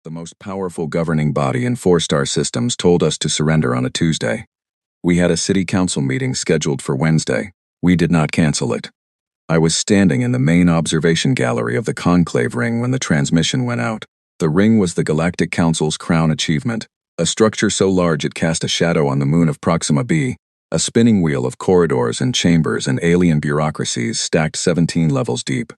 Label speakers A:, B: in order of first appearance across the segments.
A: The most powerful governing body in four-star systems told us to surrender on a Tuesday. We had a city council meeting scheduled for Wednesday. We did not cancel it. I was standing in the main observation gallery of the conclave ring when the transmission went out. The ring was the Galactic Council's crown achievement, a structure so large it cast a shadow on the moon of Proxima b, a spinning wheel of corridors and chambers and alien bureaucracies stacked 17 levels deep.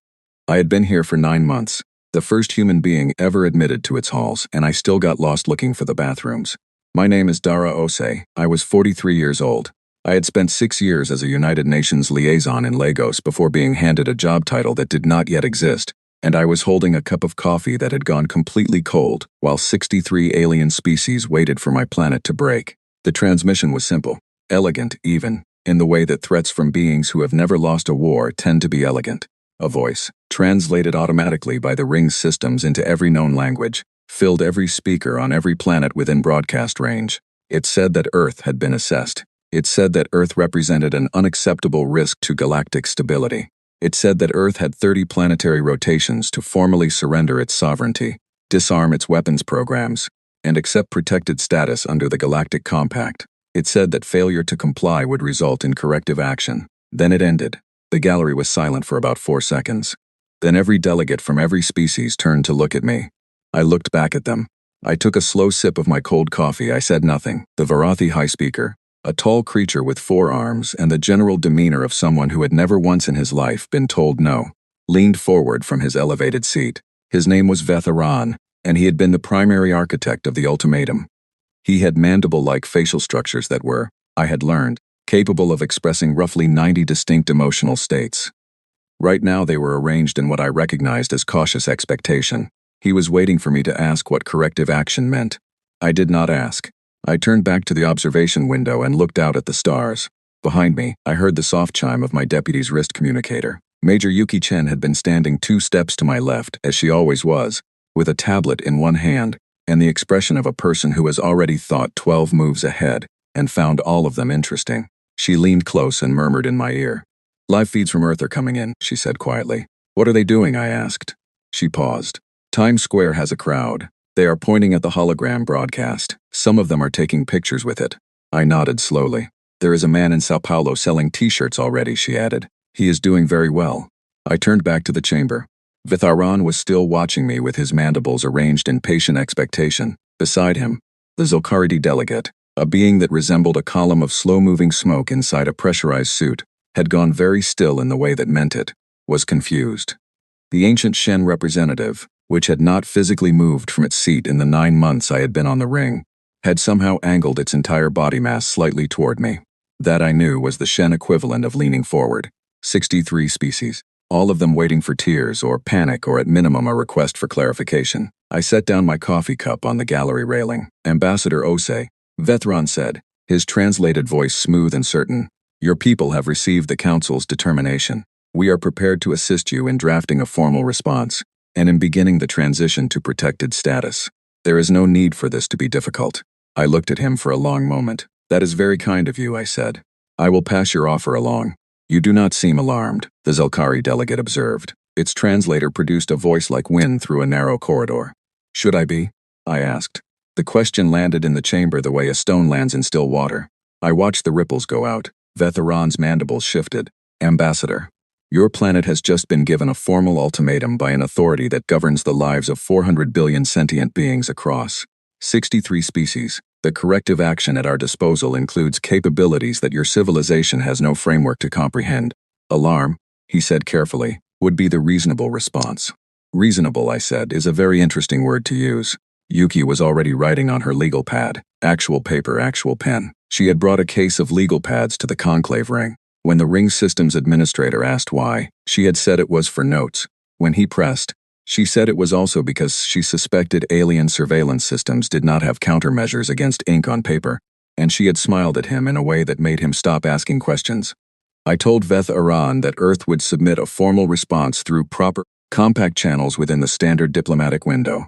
A: I had been here for 9 months, the first human being ever admitted to its halls, and I still got lost looking for the bathrooms. My name is Dara Ose. I was 43 years old. I had spent 6 years as a United Nations liaison in Lagos before being handed a job title that did not yet exist, and I was holding a cup of coffee that had gone completely cold while 63 alien species waited for my planet to break. The transmission was simple, elegant even, in the way that threats from beings who have never lost a war tend to be elegant. A voice, translated automatically by the ring's systems into every known language, filled every speaker on every planet within broadcast range. It said that Earth had been assessed. It said that Earth represented an unacceptable risk to galactic stability. It said that Earth had 30 planetary rotations to formally surrender its sovereignty, disarm its weapons programs, and accept protected status under the Galactic Compact. It said that failure to comply would result in corrective action. Then it ended. The gallery was silent for about 4 seconds. Then every delegate from every species turned to look at me. I looked back at them. I took a slow sip of my cold coffee. I said nothing. The Varathi High Speaker, a tall creature with 4 arms and the general demeanor of someone who had never once in his life been told no, leaned forward from his elevated seat. His name was Vetharan, and he had been the primary architect of the ultimatum. He had mandible-like facial structures that were, I had learned, capable of expressing roughly 90 distinct emotional states. Right now they were arranged in what I recognized as cautious expectation. He was waiting for me to ask what corrective action meant. I did not ask. I turned back to the observation window and looked out at the stars. Behind me, I heard the soft chime of my deputy's wrist communicator. Major Yuki Chen had been standing 2 steps to my left, as she always was, with a tablet in one hand and the expression of a person who has already thought 12 moves ahead and found all of them interesting. She leaned close and murmured in my ear. "Live feeds from Earth are coming in," she said quietly. "What are they doing?" I asked. She paused. "Times Square has a crowd. They are pointing at the hologram broadcast. Some of them are taking pictures with it." I nodded slowly. "There is a man in Sao Paulo selling t-shirts already," she added. "He is doing very well." I turned back to the chamber. Vitharan was still watching me with his mandibles arranged in patient expectation. Beside him, the Zilkaridi delegate, a being that resembled a column of slow-moving smoke inside a pressurized suit, had gone very still in the way that meant it, was confused. The ancient Shen representative, which had not physically moved from its seat in the 9 months I had been on the ring, had somehow angled its entire body mass slightly toward me. That I knew was the Shen equivalent of leaning forward. 63 species, all of them waiting for tears or panic or at minimum a request for clarification. I set down my coffee cup on the gallery railing. "Ambassador Ose," Vethran said, his translated voice smooth and certain, "Your people have received the Council's determination. We are prepared to assist you in drafting a formal response and in beginning the transition to protected status. There is no need for this to be difficult." I looked at him for a long moment. "That is very kind of you," I said. "I will pass your offer along." "You do not seem alarmed," the Zelkari delegate observed. Its translator produced a voice like wind through a narrow corridor. "Should I be?" I asked. The question landed in the chamber the way a stone lands in still water. I watched the ripples go out. Vetharan's mandibles shifted. "Ambassador, your planet has just been given a formal ultimatum by an authority that governs the lives of 400 billion sentient beings across 63 species. The corrective action at our disposal includes capabilities that your civilization has no framework to comprehend. Alarm," he said carefully, "would be the reasonable response." Reasonable, I said, is a very interesting word to use. Yuki was already writing on her legal pad. Actual paper, actual pen. She had brought a case of legal pads to the conclave ring. When the ring systems administrator asked why, she had said it was for notes. When he pressed, she said it was also because she suspected alien surveillance systems did not have countermeasures against ink on paper, and she had smiled at him in a way that made him stop asking questions. I told Veth Aran that Earth would submit a formal response through proper, compact channels within the standard diplomatic window.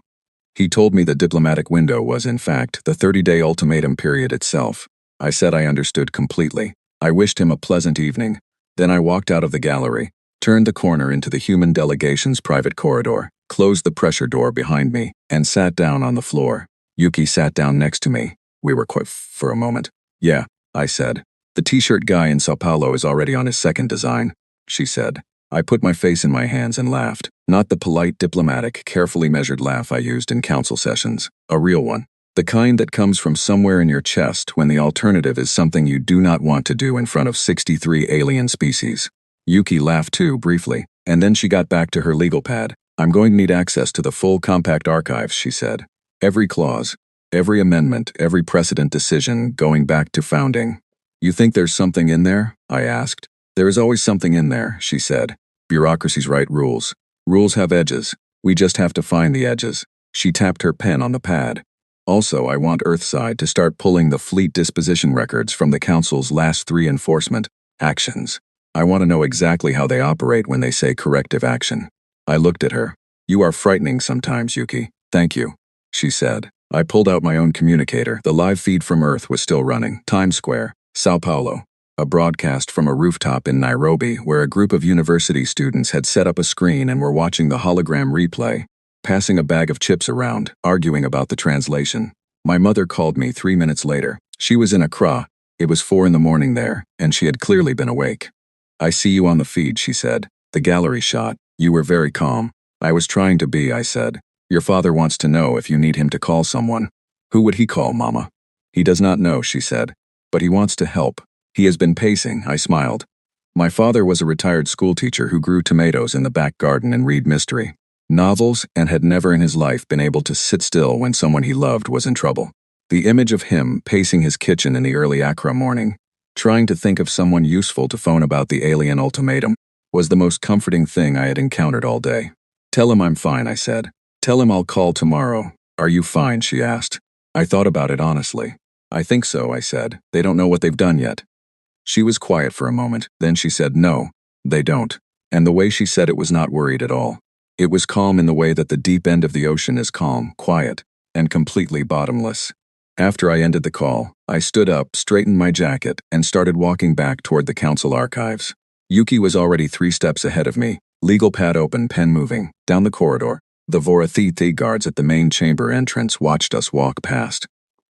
A: He told me the diplomatic window was, in fact, the 30-day ultimatum period itself. I said I understood completely. I wished him a pleasant evening. Then I walked out of the gallery, turned the corner into the human delegation's private corridor. closed the pressure door behind me, and sat down on the floor. Yuki sat down next to me. We were quiet for a moment. Yeah, I said. The t-shirt guy in Sao Paulo is already on his second design, she said. I put my face in my hands and laughed. Not the polite, diplomatic, carefully measured laugh I used in council sessions. A real one. The kind that comes from somewhere in your chest when the alternative is something you do not want to do in front of 63 alien species. Yuki laughed too, briefly, and then she got back to her legal pad. I'm going to need access to the full compact archives, she said. Every clause, every amendment, every precedent decision going back to founding. You think there's something in there? I asked. There is always something in there, she said. Bureaucracies write rules. Rules have edges. We just have to find the edges. She tapped her pen on the pad. Also, I want Earthside to start pulling the fleet disposition records from the Council's last 3 enforcement actions. I want to know exactly how they operate when they say corrective action. I looked at her. You are frightening sometimes, Yuki. Thank you, she said. I pulled out my own communicator. The live feed from Earth was still running. Times Square, Sao Paulo. A broadcast from a rooftop in Nairobi where a group of university students had set up a screen and were watching the hologram replay, passing a bag of chips around, arguing about the translation. My mother called me 3 minutes later. She was in Accra. It was 4 a.m. there, and she had clearly been awake. I see you on the feed, she said. The gallery shot. You were very calm. I was trying to be, I said. Your father wants to know if you need him to call someone. Who would he call, Mama? He does not know, she said. But he wants to help. He has been pacing, I smiled. My father was a retired schoolteacher who grew tomatoes in the back garden and read mystery novels and had never in his life been able to sit still when someone he loved was in trouble. The image of him pacing his kitchen in the early Accra morning, trying to think of someone useful to phone about the alien ultimatum, was the most comforting thing I had encountered all day. Tell him I'm fine, I said. Tell him I'll call tomorrow. Are you fine, she asked. I thought about it honestly. I think so, I said. They don't know what they've done yet. She was quiet for a moment, then she said no, they don't. And the way she said it was not worried at all. It was calm in the way that the deep end of the ocean is calm, quiet, and completely bottomless. After I ended the call, I stood up, straightened my jacket, and started walking back toward the council archives. Yuki was already 3 steps ahead of me, legal pad open, pen moving, down the corridor. The Vorathiti guards at the main chamber entrance watched us walk past.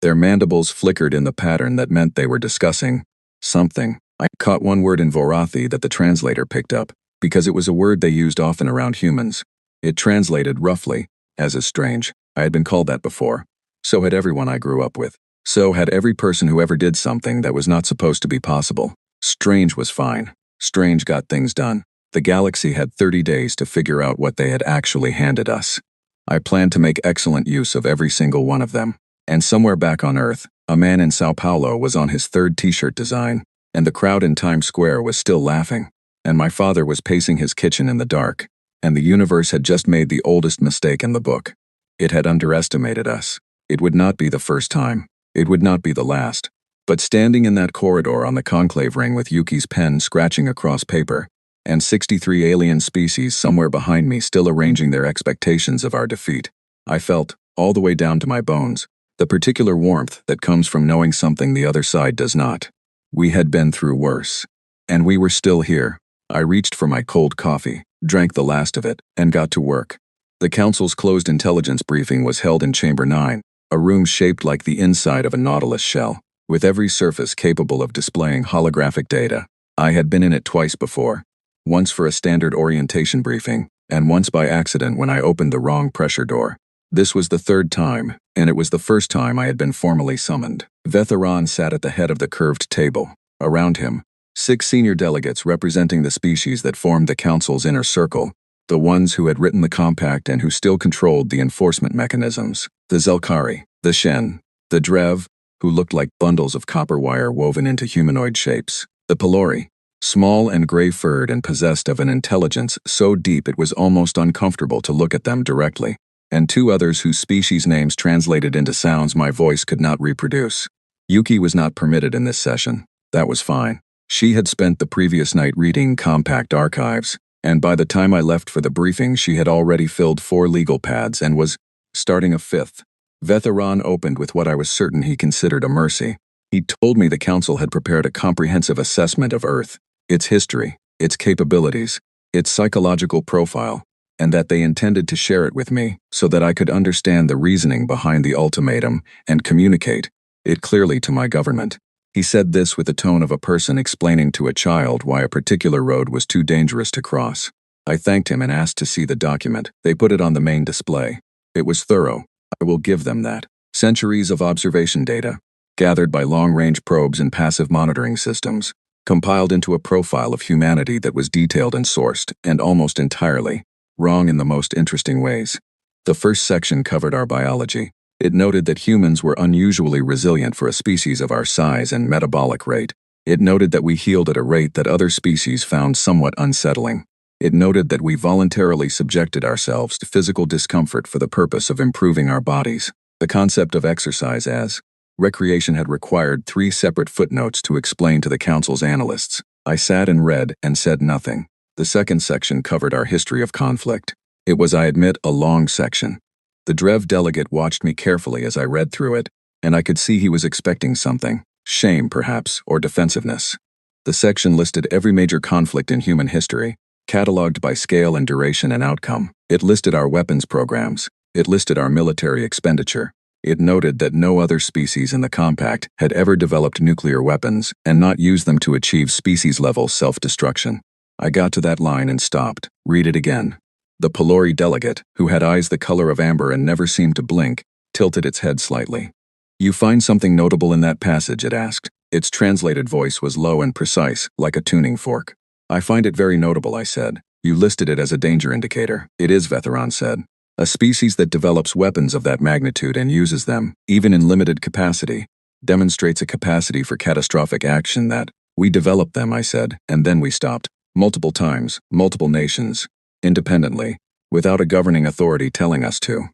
A: Their mandibles flickered in the pattern that meant they were discussing something. I caught one word in Vorathi that the translator picked up, because it was a word they used often around humans. It translated roughly as a strange. I had been called that before. So had everyone I grew up with. So had every person who ever did something that was not supposed to be possible. Strange was fine. Strange got things done. The galaxy had 30 days to figure out what they had actually handed us. I planned to make excellent use of every single one of them. And somewhere back on Earth, a man in Sao Paulo was on his 3rd t-shirt design, and the crowd in Times Square was still laughing, and my father was pacing his kitchen in the dark, and the universe had just made the oldest mistake in the book. It had underestimated us. It would not be the first time. It would not be the last. But standing in that corridor on the conclave ring with Yuki's pen scratching across paper, and 63 alien species somewhere behind me still arranging their expectations of our defeat, I felt, all the way down to my bones, the particular warmth that comes from knowing something the other side does not. We had been through worse. And we were still here. I reached for my cold coffee, drank the last of it, and got to work. The council's closed intelligence briefing was held in Chamber 9, a room shaped like the inside of a nautilus shell, with every surface capable of displaying holographic data. I had been in it twice before, once for a standard orientation briefing, and once by accident when I opened the wrong pressure door. This was the 3rd time, and it was the first time I had been formally summoned. Vetheran sat at the head of the curved table. Around him, 6 senior delegates representing the species that formed the council's inner circle, the ones who had written the compact and who still controlled the enforcement mechanisms. The Zelkari, the Shen, the Drev, who looked like bundles of copper wire woven into humanoid shapes. The Pelori, small and gray-furred and possessed of an intelligence so deep it was almost uncomfortable to look at them directly. And 2 others whose species names translated into sounds my voice could not reproduce. Yuki was not permitted in this session. That was fine. She had spent the previous night reading compact archives, and by the time I left for the briefing she had already filled 4 legal pads and was starting a 5th. Vetheran opened with what I was certain he considered a mercy. He told me the council had prepared a comprehensive assessment of Earth, its history, its capabilities, its psychological profile, and that they intended to share it with me so that I could understand the reasoning behind the ultimatum and communicate it clearly to my government. He said this with the tone of a person explaining to a child why a particular road was too dangerous to cross. I thanked him and asked to see the document. They put it on the main display. It was thorough. I will give them that. Centuries of observation data, gathered by long-range probes and passive monitoring systems, compiled into a profile of humanity that was detailed and sourced, and almost entirely wrong in the most interesting ways. The first section covered our biology. It noted that humans were unusually resilient for a species of our size and metabolic rate. It noted that we healed at a rate that other species found somewhat unsettling. It noted that we voluntarily subjected ourselves to physical discomfort for the purpose of improving our bodies. The concept of exercise as recreation had required 3 separate footnotes to explain to the council's analysts. I sat and read and said nothing. The second section covered our history of conflict. It was, I admit, a long section. The Drev delegate watched me carefully as I read through it, and I could see he was expecting something. Shame, perhaps, or defensiveness. The section listed every major conflict in human history, cataloged by scale and duration and outcome. It listed our weapons programs. It listed our military expenditure. It noted that no other species in the compact had ever developed nuclear weapons and not used them to achieve species-level self-destruction. I got to that line and stopped. Read it again. The Pelori delegate, who had eyes the color of amber and never seemed to blink, tilted its head slightly. You find something notable in that passage, it asked. Its translated voice was low and precise, like a tuning fork. I find it very notable, I said. You listed it as a danger indicator. It is, Vetheron said. A species that develops weapons of that magnitude and uses them, even in limited capacity, demonstrates a capacity for catastrophic action that, we developed them, I said, and then we stopped. Multiple times, multiple nations, independently, without a governing authority telling us to.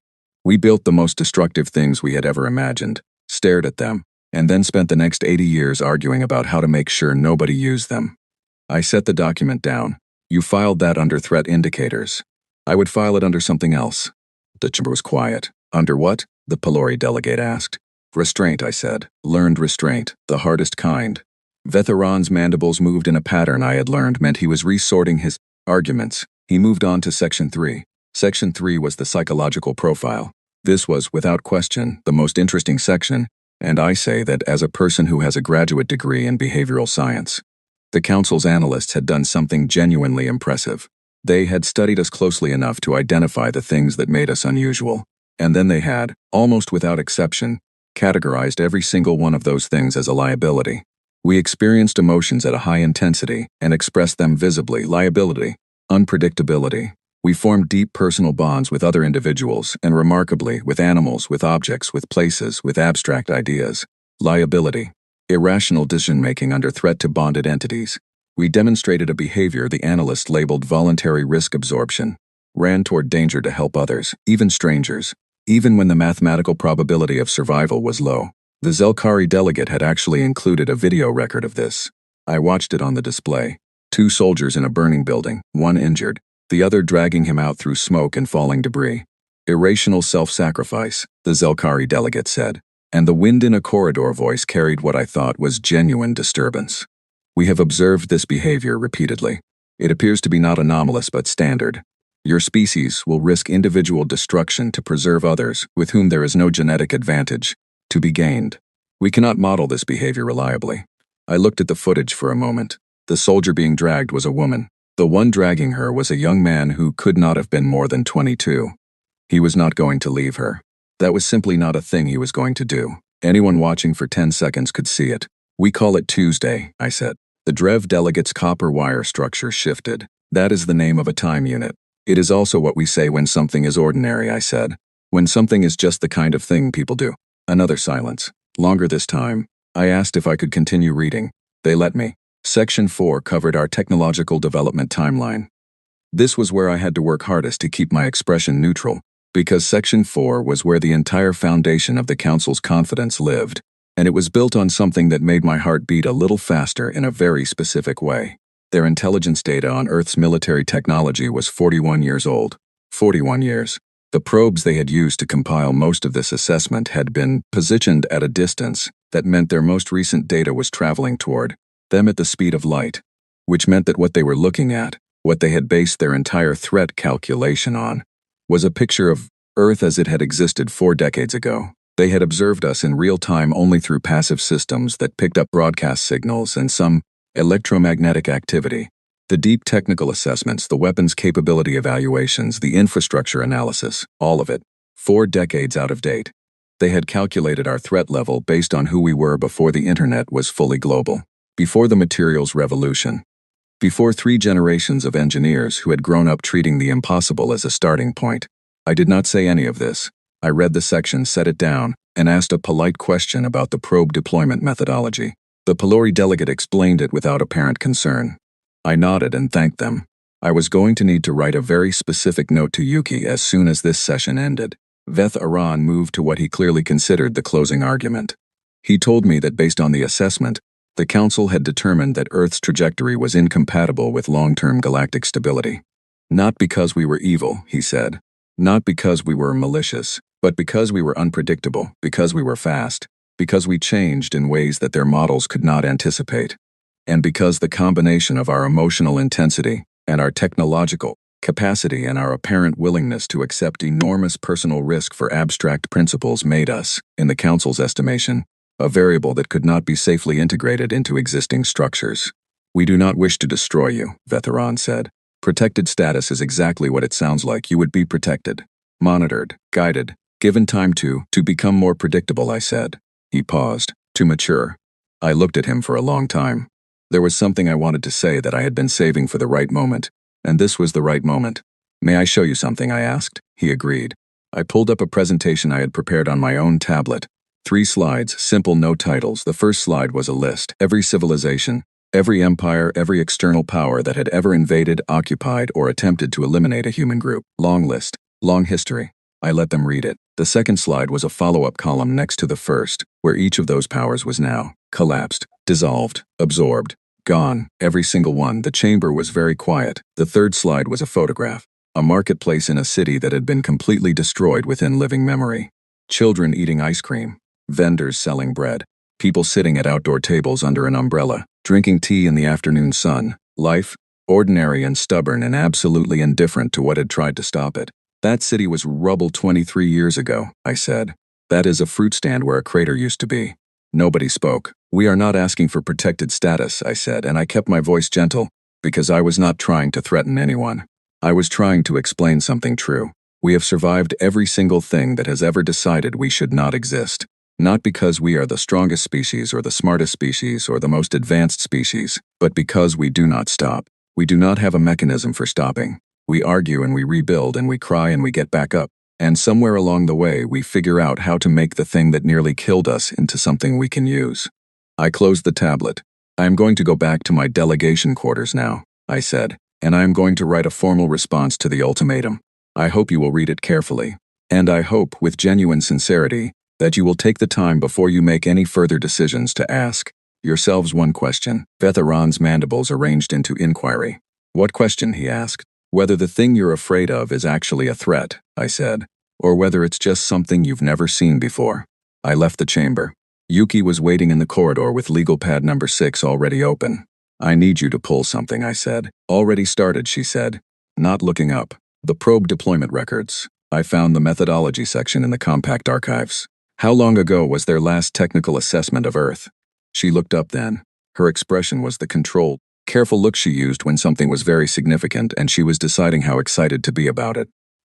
A: We built the most destructive things we had ever imagined, stared at them, and then spent the next 80 years arguing about how to make sure nobody used them. I set the document down. You filed that under threat indicators. I would file it under something else. The chamber was quiet. Under what? The Pelori delegate asked. Restraint, I said. Learned restraint, the hardest kind. Vetheron's mandibles moved in a pattern I had learned meant he was resorting his arguments. He moved on to Section 3. Section 3 was the psychological profile. This was, without question, the most interesting section, and I say that as a person who has a graduate degree in behavioral science. The council's analysts had done something genuinely impressive. They had studied us closely enough to identify the things that made us unusual, and then they had, almost without exception, categorized every single one of those things as a liability. We experienced emotions at a high intensity and expressed them visibly: liability, unpredictability. We formed deep personal bonds with other individuals and, remarkably, with animals, with objects, with places, with abstract ideas. Liability, irrational decision-making under threat to bonded entities. We demonstrated a behavior the analyst labeled voluntary risk absorption, ran toward danger to help others, even strangers, even when the mathematical probability of survival was low. The Zelkari delegate had actually included a video record of this. I watched it on the display. 2 soldiers in a burning building, one injured, the other dragging him out through smoke and falling debris. Irrational self-sacrifice, the Zelkari delegate said, and the wind in a corridor voice carried what I thought was genuine disturbance. We have observed this behavior repeatedly. It appears to be not anomalous but standard. Your species will risk individual destruction to preserve others with whom there is no genetic advantage to be gained. We cannot model this behavior reliably. I looked at the footage for a moment. The soldier being dragged was a woman. The one dragging her was a young man who could not have been more than 22. He was not going to leave her. That was simply not a thing he was going to do. Anyone watching for 10 seconds could see it. We call it Tuesday, I said. The Drev delegate's copper wire structure shifted. That is the name of a time unit. It is also what we say when something is ordinary, I said. When something is just the kind of thing people do. Another silence. Longer this time. I asked if I could continue reading. They let me. Section 4 covered our technological development timeline. This was where I had to work hardest to keep my expression neutral, because Section 4 was where the entire foundation of the Council's confidence lived, and it was built on something that made my heart beat a little faster in a very specific way. Their intelligence data on Earth's military technology was 41 years old. 41 years. The probes they had used to compile most of this assessment had been positioned at a distance that meant their most recent data was traveling toward them at the speed of light, which meant that what they were looking at What they had based their entire threat calculation on was a picture of Earth as it had existed 4 decades ago. They had observed us in real time only through passive systems that picked up broadcast signals and some electromagnetic activity. The deep technical assessments, the weapons capability evaluations, the infrastructure analysis, all of it, 4 decades out of date. They had calculated our threat level based on who we were before the internet was fully global, before the materials revolution, before 3 generations of engineers who had grown up treating the impossible as a starting point. I did not say any of this. I read the section, set it down, and asked a polite question about the probe deployment methodology. The Pelori delegate explained it without apparent concern. I nodded and thanked them. I was going to need to write a very specific note to Yuki as soon as this session ended. Veth Aran moved to what he clearly considered the closing argument. He told me that based on the assessment, the Council had determined that Earth's trajectory was incompatible with long-term galactic stability. Not because we were evil, he said. Not because we were malicious, but because we were unpredictable, because we were fast, because we changed in ways that their models could not anticipate, and because the combination of our emotional intensity and our technological capacity and our apparent willingness to accept enormous personal risk for abstract principles made us, in the Council's estimation, a variable that could not be safely integrated into existing structures. We do not wish to destroy you, Veteran said. Protected status is exactly what it sounds like. You would be protected, monitored, guided, given time to become more predictable, I said. He paused, to mature. I looked at him for a long time. There was something I wanted to say that I had been saving for the right moment, and this was the right moment. May I show you something, I asked. He agreed. I pulled up a presentation I had prepared on my own tablet. 3 slides, simple, no titles. The first slide was a list. Every civilization, every empire, every external power that had ever invaded, occupied, or attempted to eliminate a human group. Long list, long history. I let them read it. The second slide was a follow-up column next to the first, where each of those powers was now collapsed, dissolved, absorbed, gone, every single one. The chamber was very quiet. The third slide was a photograph. A marketplace in a city that had been completely destroyed within living memory. Children eating ice cream. Vendors selling bread. People sitting at outdoor tables under an umbrella, drinking tea in the afternoon sun. Life, ordinary and stubborn and absolutely indifferent to what had tried to stop it. That city was rubble 23 years ago, I said. That is a fruit stand where a crater used to be. Nobody spoke. We are not asking for protected status, I said, and I kept my voice gentle, because I was not trying to threaten anyone. I was trying to explain something true. We have survived every single thing that has ever decided we should not exist. Not because we are the strongest species or the smartest species or the most advanced species, but because we do not stop. We do not have a mechanism for stopping. We argue and we rebuild and we cry and we get back up. And somewhere along the way, we figure out how to make the thing that nearly killed us into something we can use. I closed the tablet. I am going to go back to my delegation quarters now, I said, and I am going to write a formal response to the ultimatum. I hope you will read it carefully. And I hope, with genuine sincerity, that you will take the time before you make any further decisions to ask yourselves one question. Veteran's mandibles arranged into inquiry. What question, he asked. Whether the thing you're afraid of is actually a threat, I said, or whether it's just something you've never seen before. I left the chamber. Yuki was waiting in the corridor with legal pad number 6 already open. I need you to pull something, I said. Already started, she said, not looking up. The probe deployment records. I found the methodology section in the compact archives. How long ago was their last technical assessment of Earth? She looked up then. Her expression was the controlled, careful look she used when something was very significant and she was deciding how excited to be about it.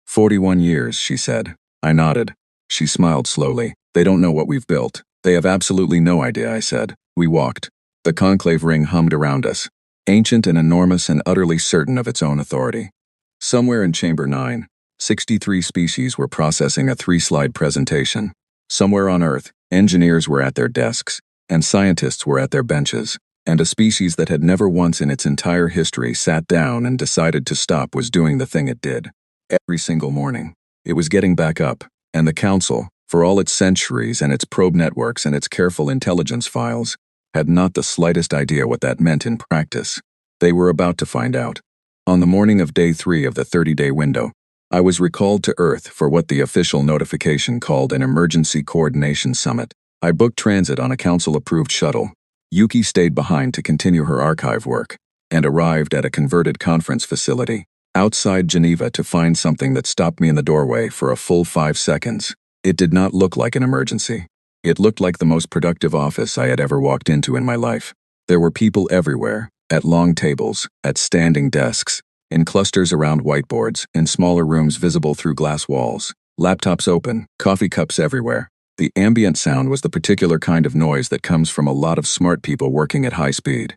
A: 41 years, she said. I nodded. She smiled slowly. They don't know what we've built. They have absolutely no idea, I said. We walked. The conclave ring hummed around us, ancient and enormous and utterly certain of its own authority. Somewhere in Chamber 9, 63 species were processing a 3-slide presentation. Somewhere on Earth, engineers were at their desks, and scientists were at their benches, and a species that had never once in its entire history sat down and decided to stop was doing the thing it did. Every single morning. It was getting back up, and the Council, for all its centuries and its probe networks and its careful intelligence files, had not the slightest idea what that meant in practice. They were about to find out. On the morning of day 3 of the 30-day window, I was recalled to Earth for what the official notification called an Emergency Coordination Summit. I booked transit on a Council-approved shuttle. Yuki stayed behind to continue her archive work. and arrived at a converted conference facility outside Geneva to find something that stopped me in the doorway for a full 5 seconds. It did not look like an emergency. It looked like the most productive office I had ever walked into in my life. There were people everywhere, at long tables, at standing desks, in clusters around whiteboards, in smaller rooms visible through glass walls, laptops open, coffee cups everywhere. The ambient sound was the particular kind of noise that comes from a lot of smart people working at high speed.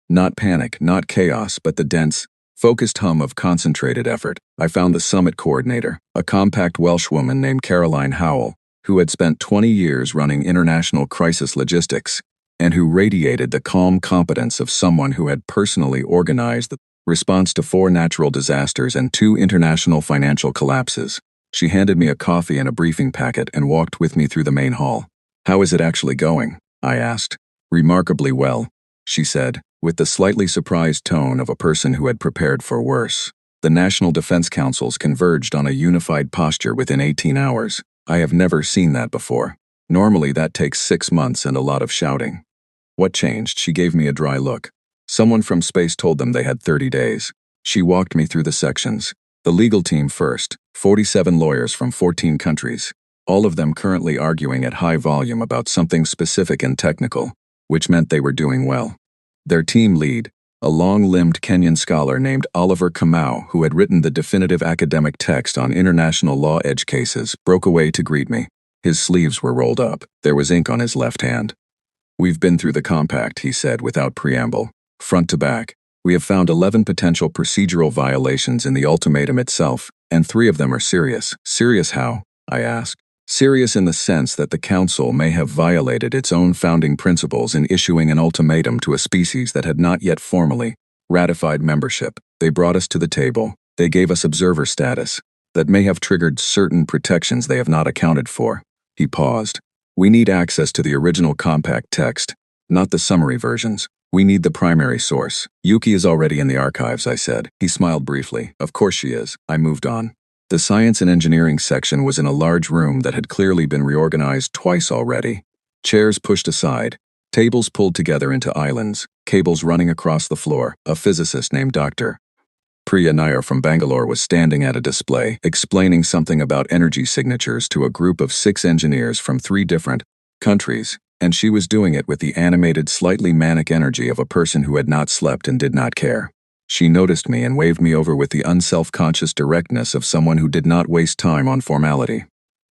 A: Not panic, not chaos, but the dense, focused hum of concentrated effort. I found the summit coordinator, a compact Welsh woman named Caroline Howell, who had spent 20 years running international crisis logistics, and who radiated the calm competence of someone who had personally organized the response to 4 natural disasters and 2 international financial collapses. She handed me a coffee and a briefing packet and walked with me through the main hall. "How is it actually going?" I asked. "Remarkably well," she said, with the slightly surprised tone of a person who had prepared for worse. The National Defense Councils converged on a unified posture within 18 hours. I have never seen that before. Normally that takes 6 months and a lot of shouting. What changed? She gave me a dry look. Someone from space told them they had 30 days. She walked me through the sections. The legal team first, 47 lawyers from 14 countries, all of them currently arguing at high volume about something specific and technical, which meant they were doing well. Their team lead, a long-limbed Kenyan scholar named Oliver Kamau, who had written the definitive academic text on international law edge cases, broke away to greet me. His sleeves were rolled up. There was ink on his left hand. "We've been through the compact," he said without preamble, front to back. "We have found 11 potential procedural violations in the ultimatum itself, and 3 of them are serious." "Serious how?" I asked. "Serious in the sense that the Council may have violated its own founding principles in issuing an ultimatum to a species that had not yet formally ratified membership. They brought us to the table. They gave us observer status. That may have triggered certain protections they have not accounted for." He paused. "We need access to the original compact text, not the summary versions. We need the primary source." "Yuki is already in the archives," I said. He smiled briefly. "Of course she is." I moved on. The science and engineering section was in a large room that had clearly been reorganized twice already. Chairs pushed aside, tables pulled together into islands, cables running across the floor. A physicist named Dr. Priya Nair from Bangalore was standing at a display, explaining something about energy signatures to a group of 6 engineers from 3 different countries, and she was doing it with the animated, slightly manic energy of a person who had not slept and did not care. She noticed me and waved me over with the unself-conscious directness of someone who did not waste time on formality.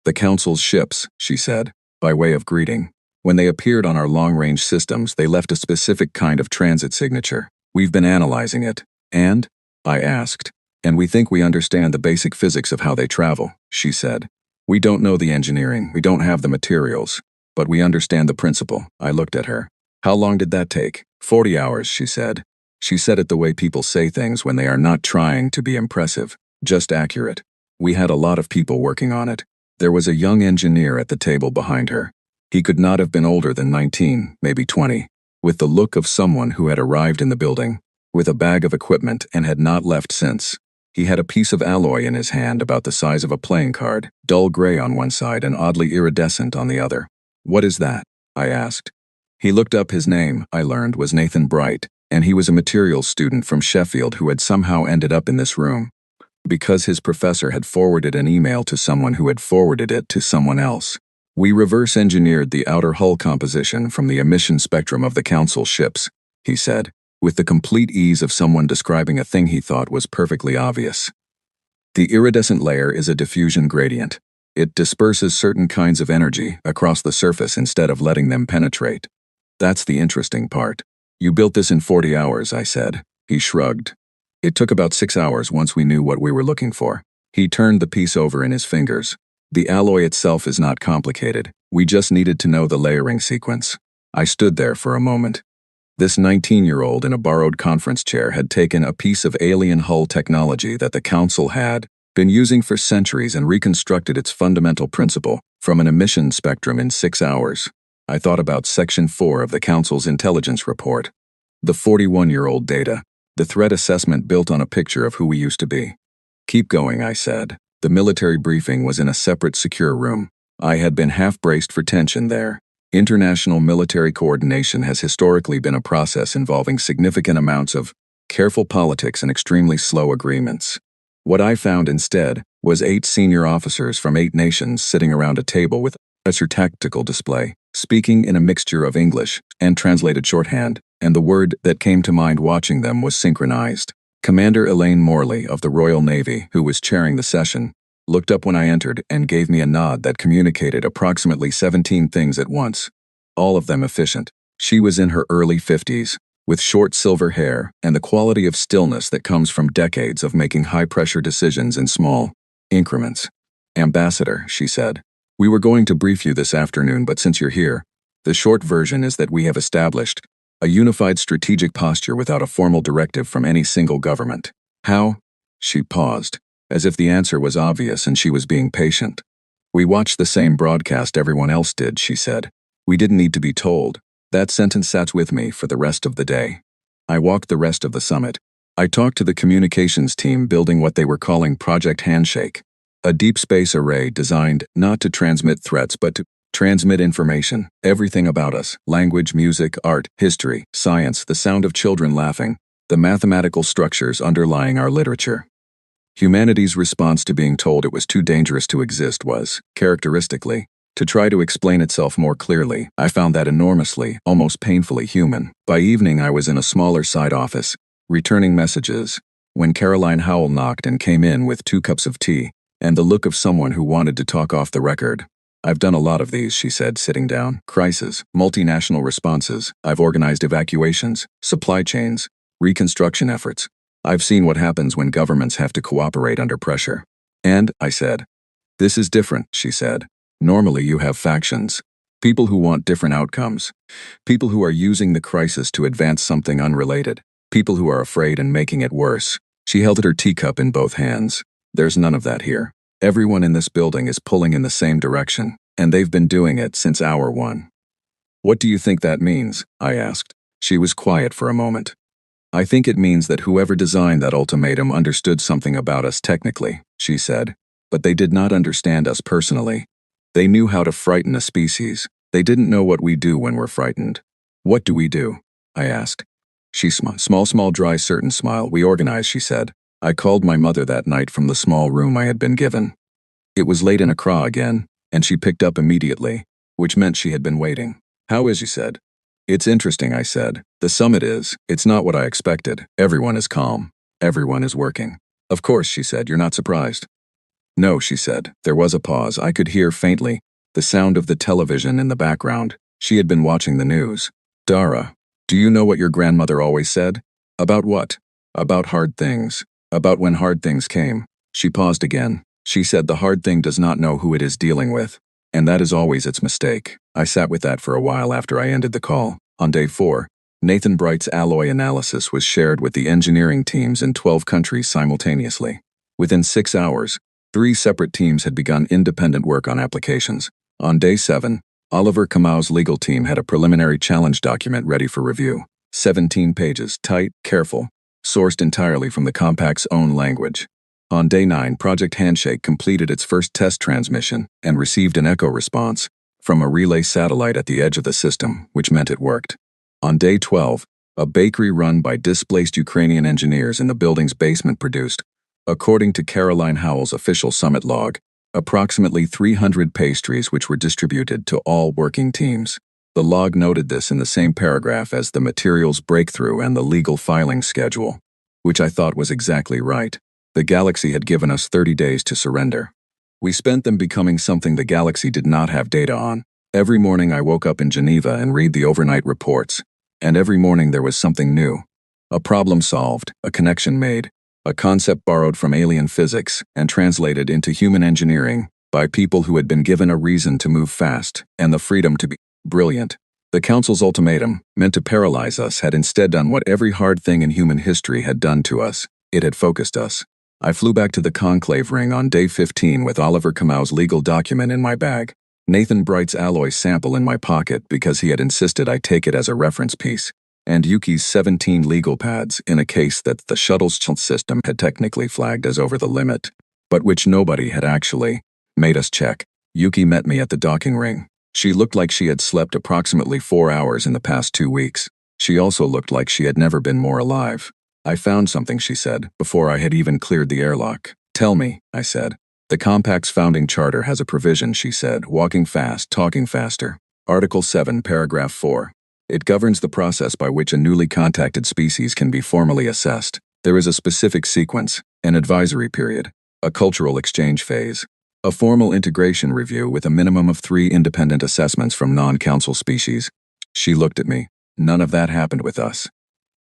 A: "The Council's ships," she said, by way of greeting. "When they appeared on our long-range systems, they left a specific kind of transit signature. We've been analyzing it." "And?" I asked. "And we think we understand the basic physics of how they travel," she said. "We don't know the engineering, we don't have the materials, but we understand the principle." I looked at her. "How long did that take?" 40 hours, she said. She said it the way people say things when they are not trying to be impressive, just accurate. We had a lot of people working on it. There was a young engineer at the table behind her. He could not have been older than 19, maybe 20, with the look of someone who had arrived in the building, with a bag of equipment and had not left since. He had a piece of alloy in his hand about the size of a playing card, dull gray on one side and oddly iridescent on the other. "What is that?" I asked. He looked up. His name, I learned, was Nathan Bright, and he was a materials student from Sheffield who had somehow ended up in this room, because his professor had forwarded an email to someone who had forwarded it to someone else. "We reverse engineered the outer hull composition from the emission spectrum of the Council ships," he said, with the complete ease of someone describing a thing he thought was perfectly obvious. "The iridescent layer is a diffusion gradient. It disperses certain kinds of energy across the surface instead of letting them penetrate. That's the interesting part." "You built this in 40 hours, I said. He shrugged. "It took about 6 hours once we knew what we were looking for." He turned the piece over in his fingers. "The alloy itself is not complicated. We just needed to know the layering sequence." I stood there for a moment. This 19-year-old in a borrowed conference chair had taken a piece of alien hull technology that the Council had been using for centuries and reconstructed its fundamental principle from an emission spectrum in 6 hours. I thought about Section 4 of the Council's intelligence report. The 41-year-old data, the threat assessment built on a picture of who we used to be. "Keep going," I said. The military briefing was in a separate secure room. I had been half-braced for tension there. International military coordination has historically been a process involving significant amounts of careful politics and extremely slow agreements. What I found instead was 8 senior officers from 8 nations sitting around a table with a tactical display, speaking in a mixture of English and translated shorthand, and the word that came to mind watching them was synchronized. Commander Elaine Morley of the Royal Navy, who was chairing the session, looked up when I entered and gave me a nod that communicated approximately 17 things at once, all of them efficient. She was in her early 50s, with short silver hair and the quality of stillness that comes from decades of making high-pressure decisions in small increments. "Ambassador," she said, "we were going to brief you this afternoon, but since you're here, the short version is that we have established a unified strategic posture without a formal directive from any single government." "How?" She paused, as if the answer was obvious and she was being patient. "We watched the same broadcast everyone else did," she said. "We didn't need to be told." That sentence sat with me for the rest of the day. I walked the rest of the summit. I talked to the communications team building what they were calling Project Handshake, a deep space array designed not to transmit threats but to transmit information, everything about us: language, music, art, history, science, the sound of children laughing, the mathematical structures underlying our literature. Humanity's response to being told it was too dangerous to exist was, characteristically, to try to explain itself more clearly. I found that enormously, almost painfully human. By evening I was in a smaller side office, returning messages, when Caroline Howell knocked and came in with 2 cups of tea, and the look of someone who wanted to talk off the record. "I've done a lot of these," she said, sitting down. "Crisis, multinational responses. I've organized evacuations, supply chains, reconstruction efforts. I've seen what happens when governments have to cooperate under pressure." "And," I said. "This is different," she said. "Normally you have factions. People who want different outcomes. People who are using the crisis to advance something unrelated. People who are afraid and making it worse." She held her teacup in both hands. "There's none of that here. Everyone in this building is pulling in the same direction, and they've been doing it since hour 1. "What do you think that means?" I asked. She was quiet for a moment. "I think it means that whoever designed that ultimatum understood something about us technically," she said, "but they did not understand us personally. They knew how to frighten a species. They didn't know what we do when we're frightened." "What do we do?" I asked. She smiled. Small, dry, certain smile. "We organize," she said. "I called my mother that night from the small room I had been given. It was late in Accra again, and she picked up immediately, which meant she had been waiting. 'How is?' she said. 'It's interesting,' I said. 'The summit is. It's not what I expected. Everyone is calm. Everyone is working.' 'Of course,' she said. 'You're not surprised?' 'No,' she said. There was a pause. I could hear faintly the sound of the television in the background. She had been watching the news. 'Dara, do you know what your grandmother always said?' 'About what?' 'About hard things. About when hard things came.' She paused again. She said the hard thing does not know who it is dealing with, and that is always its mistake." I sat with that for a while after I ended the call. On day 4, Nathan Bright's alloy analysis was shared with the engineering teams in 12 countries simultaneously. Within 6 hours, 3 separate teams had begun independent work on applications. On day 7, Oliver Kamau's legal team had a preliminary challenge document ready for review. 17 pages, tight, careful, sourced entirely from the compact's own language. On day 9, Project Handshake completed its first test transmission and received an echo response from a relay satellite at the edge of the system, which meant it worked. On day 12, a bakery run by displaced Ukrainian engineers in the building's basement produced, according to Caroline Howell's official summit log, approximately 300 pastries which were distributed to all working teams. The log noted this in the same paragraph as the materials breakthrough and the legal filing schedule, which I thought was exactly right. The Galaxy had given us 30 days to surrender. We spent them becoming something the Galaxy did not have data on. Every morning I woke up in Geneva and read the overnight reports, and every morning there was something new. A problem solved, a connection made, a concept borrowed from alien physics and translated into human engineering by people who had been given a reason to move fast and the freedom to be brilliant. The Council's ultimatum, meant to paralyze us, had instead done what every hard thing in human history had done to us. It had focused us. I flew back to the conclave ring on day 15 with Oliver Kamau's legal document in my bag, Nathan Bright's alloy sample in my pocket because he had insisted I take it as a reference piece, and Yuki's 17 legal pads in a case that the shuttle's system had technically flagged as over the limit, but which nobody had actually made us check. Yuki met me at the docking ring. She looked like she had slept approximately 4 hours in the past 2 weeks. She also looked like she had never been more alive. I found something, she said, before I had even cleared the airlock. Tell me, I said. The Compact's founding charter has a provision, she said, walking fast, talking faster. Article 7, Paragraph 4. It governs the process by which a newly contacted species can be formally assessed. There is a specific sequence, an advisory period, a cultural exchange phase, a formal integration review with a minimum of 3 independent assessments from non-council species. She looked at me. None of that happened with us.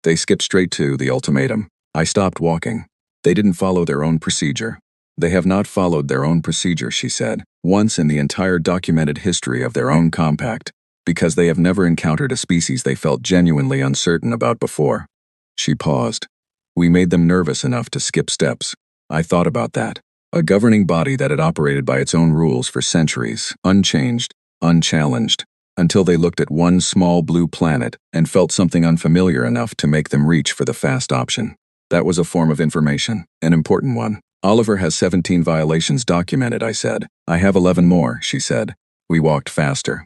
A: They skipped straight to the ultimatum. I stopped walking. They didn't follow their own procedure. They have not followed their own procedure, she said, once in the entire documented history of their own compact, because they have never encountered a species they felt genuinely uncertain about before. She paused. We made them nervous enough to skip steps. I thought about that. A governing body that had operated by its own rules for centuries, unchanged, unchallenged, until they looked at one small blue planet and felt something unfamiliar enough to make them reach for the fast option. That was a form of information, an important one. Oliver has 17 violations documented, I said. I have 11 more, she said. We walked faster.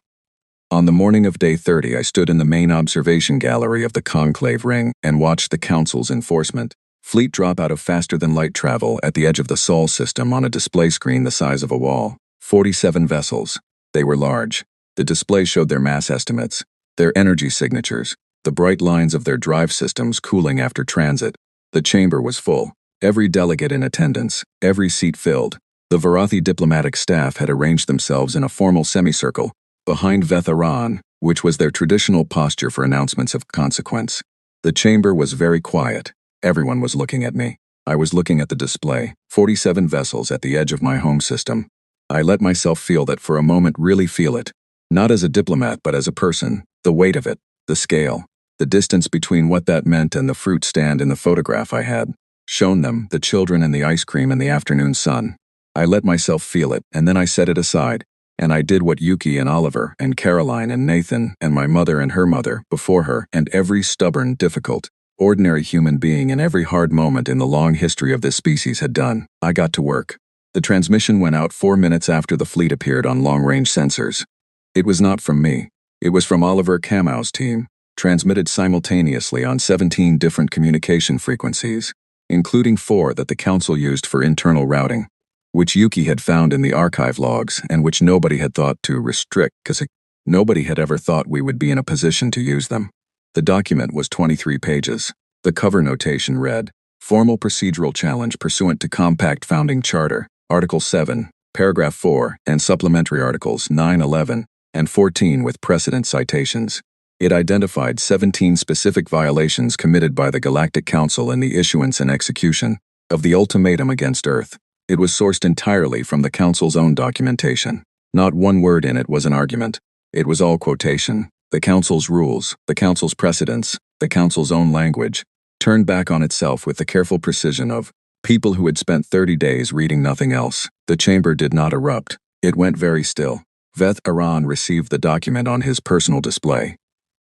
A: On the morning of day 30, I stood in the main observation gallery of the conclave ring and watched the council's enforcement fleet drop out of faster-than-light travel at the edge of the Sol system on a display screen the size of a wall. 47 vessels. They were large. The display showed their mass estimates, their energy signatures, the bright lines of their drive systems cooling after transit. The chamber was full. Every delegate in attendance, every seat filled. The Varathi diplomatic staff had arranged themselves in a formal semicircle behind Vetharan, which was their traditional posture for announcements of consequence. The chamber was very quiet. Everyone was looking at me. I was looking at the display, 47 vessels at the edge of my home system. I let myself feel that for a moment, really feel it. Not as a diplomat, but as a person. The weight of it, the scale, the distance between what that meant and the fruit stand in the photograph I had shown them, the children and the ice cream in the afternoon sun. I let myself feel it, and then I set it aside, and I did what Yuki and Oliver and Caroline and Nathan and my mother and her mother before her and every stubborn, difficult, ordinary human being in every hard moment in the long history of this species had done. I got to work. The transmission went out 4 minutes after the fleet appeared on long-range sensors. It was not from me. It was from Oliver Kamau's team, transmitted simultaneously on 17 different communication frequencies, including 4 that the council used for internal routing, which Yuki had found in the archive logs and which nobody had thought to restrict because nobody had ever thought we would be in a position to use them. The document was 23 pages. The cover notation read, Formal Procedural Challenge Pursuant to Compact Founding Charter, Article 7, Paragraph 4, and Supplementary Articles 9, 11, and 14 with precedent citations. It identified 17 specific violations committed by the Galactic Council in the issuance and execution of the ultimatum against Earth. It was sourced entirely from the Council's own documentation. Not one word in it was an argument. It was all quotation. The Council's rules, the Council's precedents, the Council's own language, turned back on itself with the careful precision of people who had spent 30 days reading nothing else. The chamber did not erupt. It went very still. Veth Aran received the document on his personal display.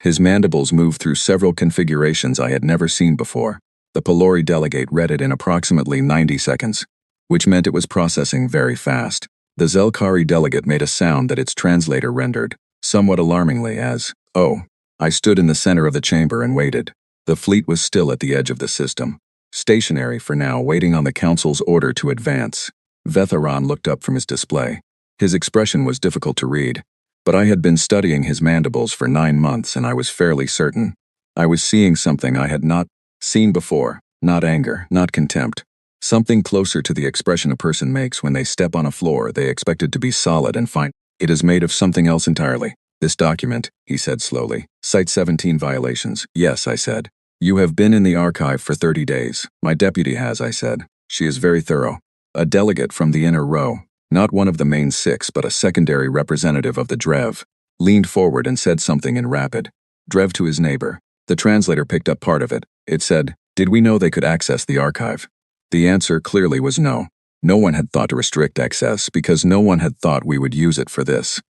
A: His mandibles moved through several configurations I had never seen before. The Pelori delegate read it in approximately 90 seconds, which meant it was processing very fast. The Zelkari delegate made a sound that its translator rendered, somewhat alarmingly, as, oh. I stood in the center of the chamber and waited. The fleet was still at the edge of the system, stationary for now, waiting on the Council's order to advance. Vetharan looked up from his display. His expression was difficult to read, but I had been studying his mandibles for 9 months and I was fairly certain. I was seeing something I had not seen before, not anger, not contempt. Something closer to the expression a person makes when they step on a floor they expected to be solid and fine. It is made of something else entirely. This document, he said slowly, cites 17 violations. Yes, I said. You have been in the archive for 30 days. My deputy has, I said. She is very thorough. A delegate from the inner row, not one of the main 6 but a secondary representative of the Drev, leaned forward and said something in rapid Drev to his neighbor. The translator picked up part of it. It said, did we know they could access the archive? The answer clearly was no. No one had thought to restrict access because no one had thought we would use it for this.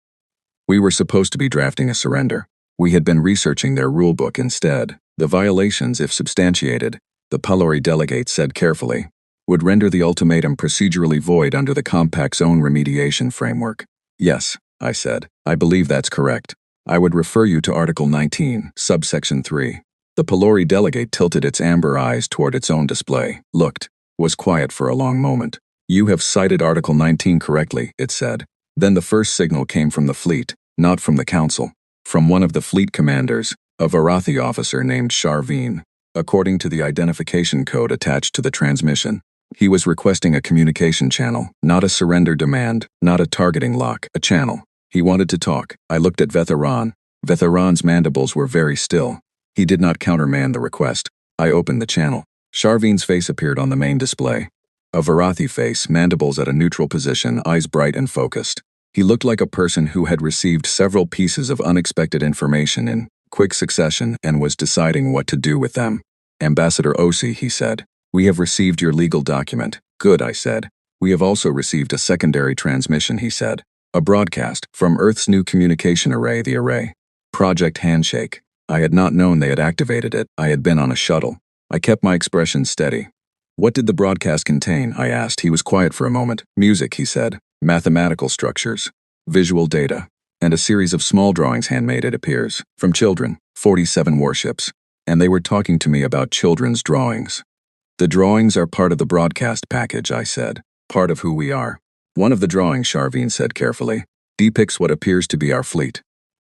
A: We were supposed to be drafting a surrender. We had been researching their rulebook instead. The violations, if substantiated, the Pelori delegate said carefully, would render the ultimatum procedurally void under the Compact's own remediation framework. Yes, I said, I believe that's correct. I would refer you to Article 19, subsection 3. The Pelori delegate tilted its amber eyes toward its own display, looked, was quiet for a long moment. You have cited Article 19 correctly, it said. Then the first signal came from the fleet, not from the council. From one of the fleet commanders, a Varathi officer named Sharveen. According to the identification code attached to the transmission, he was requesting a communication channel, not a surrender demand, not a targeting lock, a channel. He wanted to talk. I looked at Vetheran. Vetheran's mandibles were very still. He did not countermand the request. I opened the channel. Sharveen's face appeared on the main display. A Varathi face, mandibles at a neutral position, eyes bright and focused. He looked like a person who had received several pieces of unexpected information in quick succession and was deciding what to do with them. Ambassador Osi, he said, we have received your legal document. Good, I said. We have also received a secondary transmission, he said. A broadcast from Earth's new communication array, the array. Project Handshake. I had not known they had activated it. I had been on a shuttle. I kept my expression steady. What did the broadcast contain? I asked. He was quiet for a moment. Music, he said. Mathematical structures. Visual data. And a series of small drawings handmade, it appears, from children, 47 warships. And they were talking to me about children's drawings. The drawings are part of the broadcast package, I said. Part of who we are. One of the drawings, Sharveen said carefully, depicts what appears to be our fleet.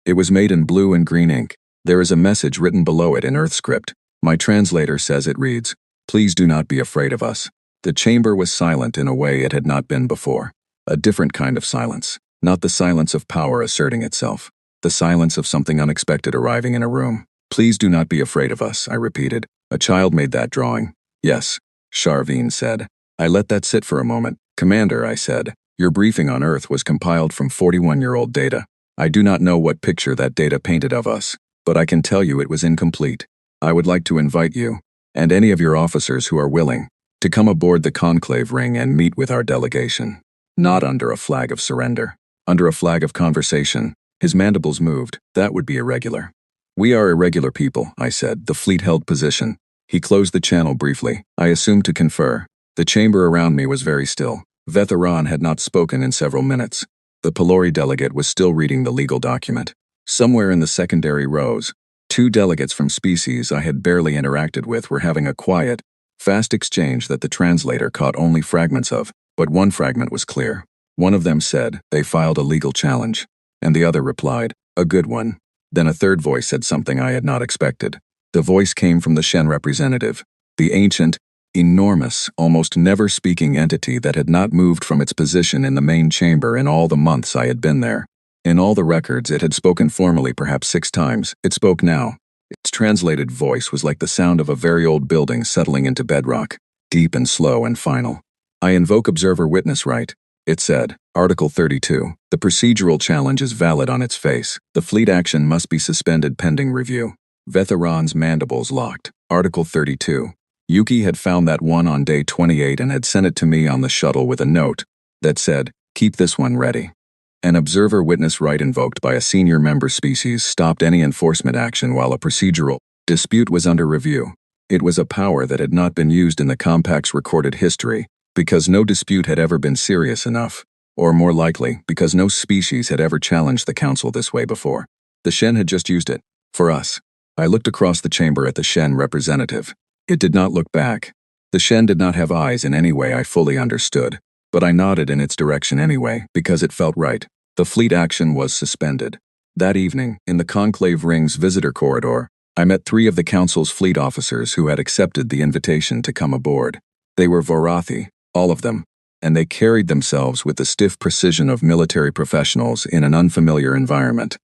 A: It was made in blue and green ink. There is a message written below it in Earth script. My translator says it reads, please do not be afraid of us. The chamber was silent in a way it had not been before. A different kind of silence. Not the silence of power asserting itself. The silence of something unexpected arriving in a room. Please do not be afraid of us, I repeated. A child made that drawing. Yes, Sharveen said. I let that sit for a moment. Commander, I said, your briefing on Earth was compiled from 41-year-old data. I do not know what picture that data painted of us, but I can tell you it was incomplete. I would like to invite you, and any of your officers who are willing, to come aboard the conclave ring and meet with our delegation. Not under a flag of surrender. Under a flag of conversation. His mandibles moved. That would be irregular. We are irregular people, I said. The fleet held position. He closed the channel briefly. I assumed to confer. The chamber around me was very still. Vetheran had not spoken in several minutes. The Pelori delegate was still reading the legal document. Somewhere in the secondary rows, 2 delegates from species I had barely interacted with were having a quiet, fast exchange that the translator caught only fragments of, but one fragment was clear. One of them said, they filed a legal challenge, and the other replied, a good one. Then a third voice said something I had not expected. The voice came from the Shen representative, the ancient, enormous, almost never-speaking entity that had not moved from its position in the main chamber in all the months I had been there. In all the records, it had spoken formally perhaps 6 times. It spoke now. Its translated voice was like the sound of a very old building settling into bedrock, deep and slow and final. I invoke observer-witness right, it said. Article 32. The procedural challenge is valid on its face. The fleet action must be suspended pending review. Vetheran's mandibles locked. Article 32. Yuki had found that one on day 28 and had sent it to me on the shuttle with a note that said, keep this one ready. An observer-witness right invoked by a senior member species stopped any enforcement action while a procedural dispute was under review. It was a power that had not been used in the Compact's recorded history, because no dispute had ever been serious enough, or more likely, because no species had ever challenged the Council this way before. The Shen had just used it. For us. I looked across the chamber at the Shen representative. It did not look back. The Shen did not have eyes in any way I fully understood, but I nodded in its direction anyway, because it felt right. The fleet action was suspended. That evening, in the Conclave Ring's visitor corridor, I met 3 of the Council's fleet officers who had accepted the invitation to come aboard. They were Varathi, all of them, and they carried themselves with the stiff precision of military professionals in an unfamiliar environment.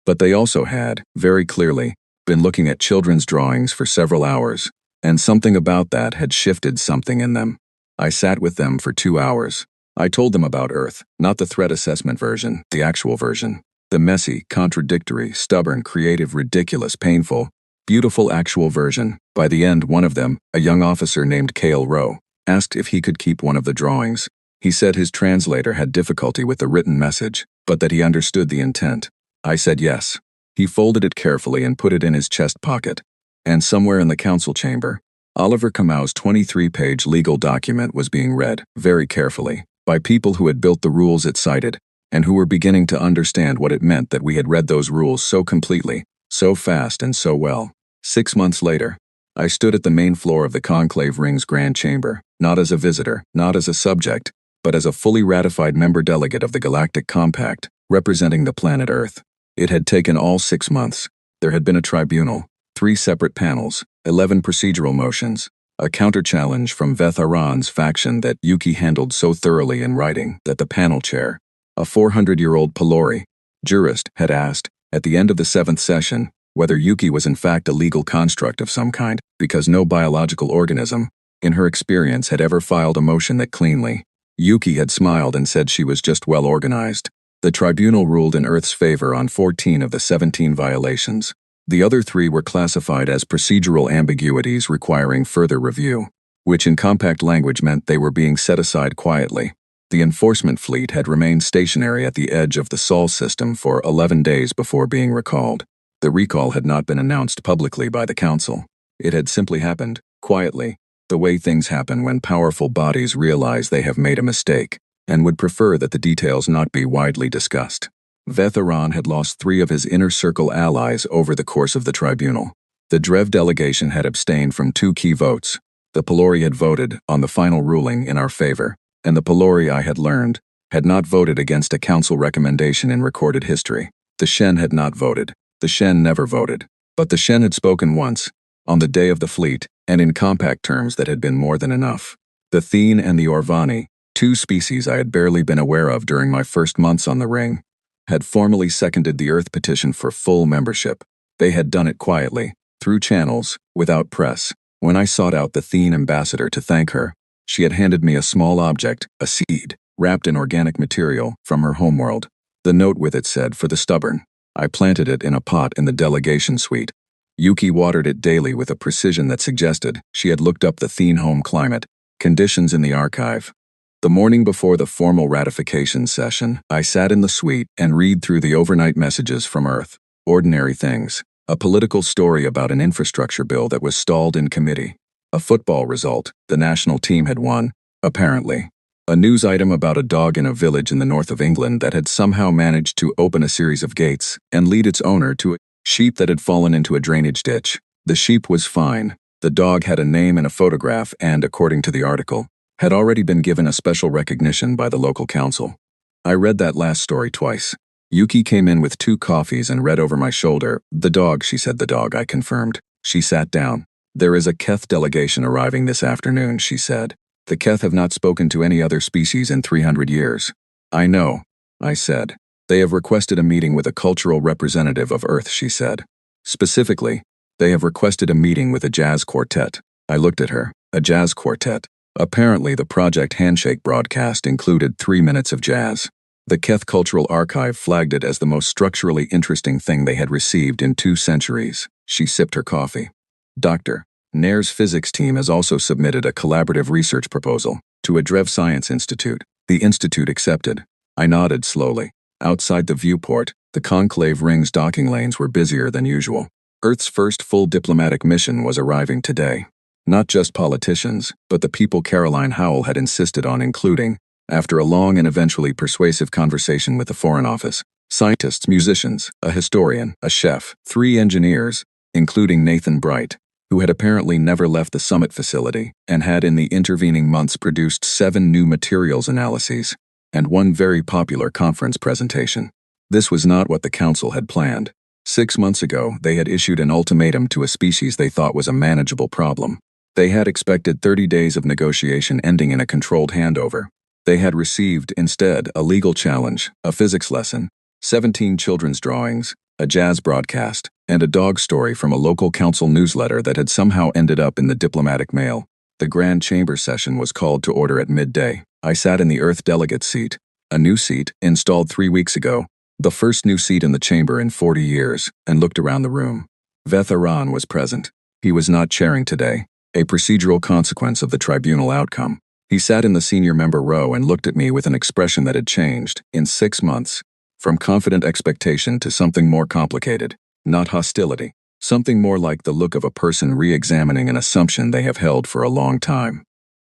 A: But they also had, very clearly, been looking at children's drawings for several hours, and something about that had shifted something in them. I sat with them for 2 hours. I told them about Earth, not the threat assessment version, the actual version. The messy, contradictory, stubborn, creative, ridiculous, painful, beautiful actual version. By the end, one of them, a young officer named Kale Rowe, asked if he could keep one of the drawings. He said his translator had difficulty with the written message, but that he understood the intent. I said yes. He folded it carefully and put it in his chest pocket. And somewhere in the council chamber, Oliver Kamau's 23-page legal document was being read, very carefully, by people who had built the rules it cited, and who were beginning to understand what it meant that we had read those rules so completely, so fast and so well. 6 months later, I stood at the main floor of the Conclave Ring's Grand Chamber, not as a visitor, not as a subject, but as a fully ratified member delegate of the Galactic Compact, representing the planet Earth. It had taken all 6 months. There had been a tribunal, 3 separate panels, 11 procedural motions, a counter-challenge from Veth Aran's faction that Yuki handled so thoroughly in writing that the panel chair, a 400-year-old Pelori, jurist, had asked, at the end of the 7th session, whether Yuki was in fact a legal construct of some kind, because no biological organism, in her experience, had ever filed a motion that cleanly. Yuki had smiled and said she was just well organized. The tribunal ruled in Earth's favor on 14 of the 17 violations. The other 3 were classified as procedural ambiguities requiring further review, which in compact language meant they were being set aside quietly. The enforcement fleet had remained stationary at the edge of the Sol system for 11 days before being recalled. The recall had not been announced publicly by the Council. It had simply happened, quietly, the way things happen when powerful bodies realize they have made a mistake, and would prefer that the details not be widely discussed. Veth Aran had lost 3 of his inner circle allies over the course of the tribunal. The Drev delegation had abstained from 2 key votes. The Pelori had voted on the final ruling in our favor, and the Pelori, I had learned, had not voted against a council recommendation in recorded history. The Shen had not voted. The Shen never voted. But the Shen had spoken once, on the day of the fleet, and in compact terms that had been more than enough. The Thene and the Orvani, 2 species I had barely been aware of during my first months on the ring, had formally seconded the Earth petition for full membership. They had done it quietly, through channels, without press. When I sought out the Thene ambassador to thank her, she had handed me a small object, a seed, wrapped in organic material, from her homeworld. The note with it said, "For the stubborn." I planted it in a pot in the delegation suite. Yuki watered it daily with a precision that suggested she had looked up the Thene home climate, conditions in the archive. The morning before the formal ratification session, I sat in the suite and read through the overnight messages from Earth. Ordinary things. A political story about an infrastructure bill that was stalled in committee. A football result, the national team had won, apparently. A news item about a dog in a village in the north of England that had somehow managed to open a series of gates and lead its owner to a sheep that had fallen into a drainage ditch. The sheep was fine. The dog had a name and a photograph and, according to the article, had already been given a special recognition by the local council. I read that last story twice. Yuki came in with 2 coffees and read over my shoulder. "The dog," she said. "The dog," I confirmed. She sat down. "There is a Keth delegation arriving this afternoon," she said. "The Keth have not spoken to any other species in 300 years. "I know," I said. "They have requested a meeting with a cultural representative of Earth," she said. "Specifically, they have requested a meeting with a jazz quartet." I looked at her. A jazz quartet. Apparently, the Project Handshake broadcast included 3 minutes of jazz. The Keth Cultural Archive flagged it as the most structurally interesting thing they had received in 2 centuries. She sipped her coffee. "Dr. Nair's physics team has also submitted a collaborative research proposal to a Drev Science Institute. The institute accepted." I nodded slowly. Outside the viewport, the Conclave Ring's docking lanes were busier than usual. Earth's first full diplomatic mission was arriving today. Not just politicians, but the people Caroline Howell had insisted on including, after a long and eventually persuasive conversation with the Foreign Office. Scientists, musicians, a historian, a chef, 3 engineers, including Nathan Bright, who had apparently never left the summit facility and had in the intervening months produced 7 new materials analyses, and 1 very popular conference presentation. This was not what the council had planned. 6 months ago, they had issued an ultimatum to a species they thought was a manageable problem. They had expected 30 days of negotiation ending in a controlled handover. They had received, instead, a legal challenge, a physics lesson, 17 children's drawings, a jazz broadcast, and a dog story from a local council newsletter that had somehow ended up in the diplomatic mail. The Grand Chamber session was called to order at midday. I sat in the Earth delegate seat, a new seat, installed 3 weeks ago, the first new seat in the chamber in 40 years, and looked around the room. Veth Aran was present. He was not chairing today, a procedural consequence of the tribunal outcome. He sat in the senior member row and looked at me with an expression that had changed, in 6 months, from confident expectation to something more complicated, not hostility, something more like the look of a person re-examining an assumption they have held for a long time.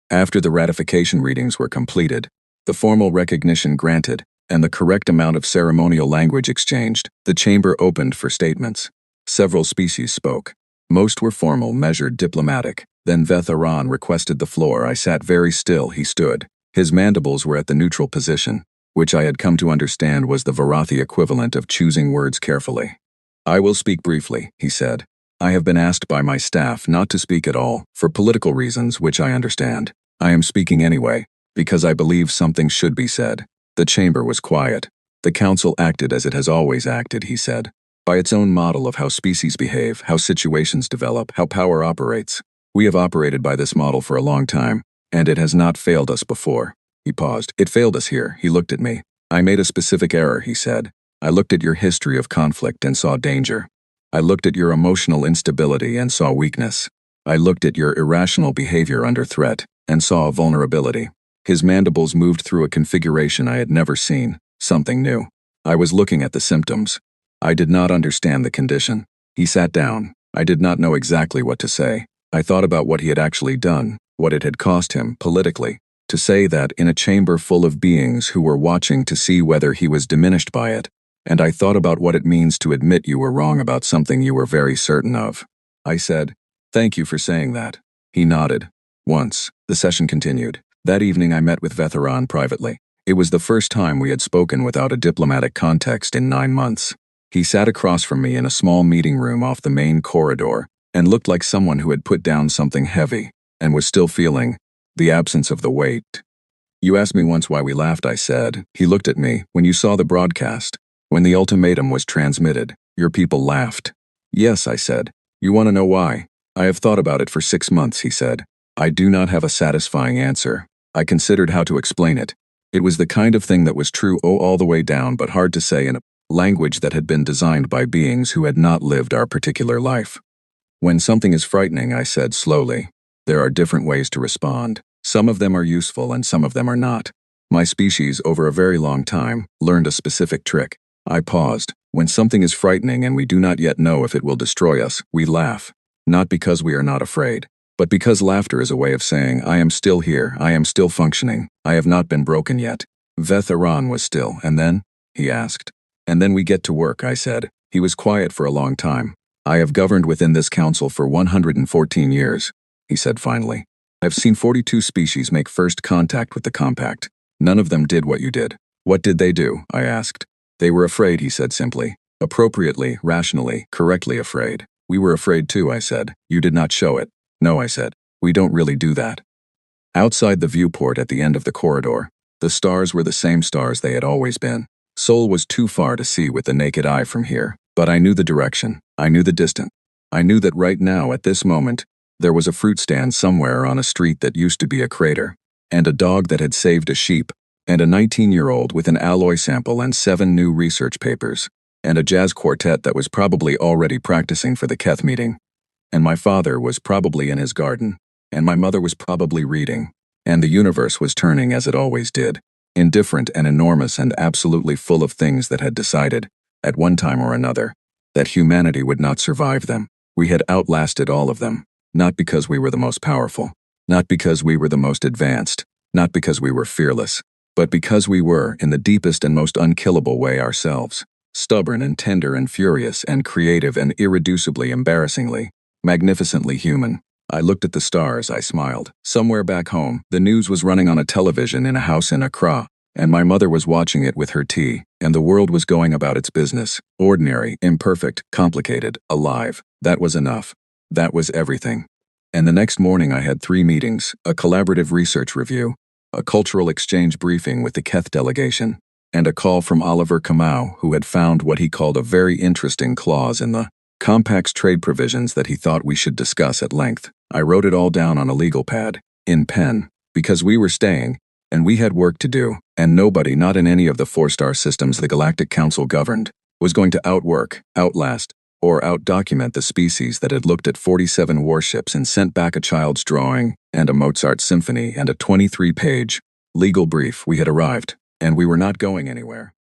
A: After the ratification readings were completed, the formal recognition granted, and the correct amount of ceremonial language exchanged, the chamber opened for statements. Several species spoke. Most were formal, measured, diplomatic. Then Vetharan requested the floor. I sat very still. He stood. His mandibles were at the neutral position, which I had come to understand was the Varathi equivalent of choosing words carefully. I will speak briefly, he said. I have been asked by my staff not to speak at all, for political reasons, which I understand. I am speaking anyway, because I believe something should be said. The chamber was quiet. The council acted as it has always acted, he said, by its own model of how species behave, how situations develop, how power operates. We have operated by this model for a long time, and it has not failed us before. He paused. It failed us here. He looked at me. I made a specific error, he said. I looked at your history of conflict and saw danger. I looked at your emotional instability and saw weakness. I looked at your irrational behavior under threat and saw vulnerability. His mandibles moved through a configuration I had never seen, something new. I was looking at the symptoms. I did not understand the condition. He sat down. I did not know exactly what to say. I thought about what he had actually done, what it had cost him, politically. To say that in a chamber full of beings who were watching to see whether he was diminished by it, and I thought about what it means to admit you were wrong about something you were very certain of. I said, "Thank you for saying that." He nodded. Once, the session continued. That evening I met with Vetharan privately. It was the first time we had spoken without a diplomatic context in 9 months. He sat across from me in a small meeting room off the main corridor, and looked like someone who had put down something heavy, and was still feeling the absence of the weight. You asked me once why we laughed, I said. He looked at me. When you saw the broadcast, when the ultimatum was transmitted, your people laughed. Yes, I said. You want to know why? I have thought about it for 6 months, he said. I do not have a satisfying answer. I considered how to explain it. It was the kind of thing that was true all the way down, but hard to say in a language that had been designed by beings who had not lived our particular life. When something is frightening, I said slowly, there are different ways to respond. Some of them are useful and some of them are not. My species, over a very long time, learned a specific trick. I paused. When something is frightening and we do not yet know if it will destroy us, we laugh. Not because we are not afraid, but because laughter is a way of saying, I am still here, I am still functioning, I have not been broken yet. Vetharan was still, and then? He asked. And then we get to work, I said. He was quiet for a long time. I have governed within this council for 114 years, he said finally. I've seen 42 species make first contact with the compact. None of them did what you did. What did they do? I asked. They were afraid, he said simply. Appropriately, rationally, correctly afraid. We were afraid too, I said. You did not show it. No, I said. We don't really do that. Outside the viewport at the end of the corridor, the stars were the same stars they had always been. Seoul was too far to see with the naked eye from here, but I knew the direction. I knew the distance. I knew that right now, at this moment, there was a fruit stand somewhere on a street that used to be a crater, and a dog that had saved a sheep, and a 19-year-old with an alloy sample and 7 new research papers, and a jazz quartet that was probably already practicing for the Keth meeting. And my father was probably in his garden, and my mother was probably reading, and the universe was turning as it always did, indifferent and enormous and absolutely full of things that had decided, at one time or another, that humanity would not survive them. We had outlasted all of them, not because we were the most powerful, not because we were the most advanced, not because we were fearless, but because we were, in the deepest and most unkillable way ourselves, stubborn and tender and furious and creative and irreducibly embarrassingly, magnificently human. I looked at the stars, I smiled. Somewhere back home, the news was running on a television in a house in Accra, and my mother was watching it with her tea, and the world was going about its business. Ordinary, imperfect, complicated, alive. That was enough. That was everything. And the next morning I had 3 meetings, a collaborative research review, a cultural exchange briefing with the Keth delegation, and a call from Oliver Kamau, who had found what he called a very interesting clause in the Compact's trade provisions that he thought we should discuss at length. I wrote it all down on a legal pad, in pen, because we were staying, and we had work to do, and nobody, not in any of the 4-star systems the Galactic Council governed, was going to outwork, outlast, or outdocument the species that had looked at 47 warships and sent back a child's drawing, and a Mozart symphony and a 23-page legal brief. We had arrived, and we were not going anywhere.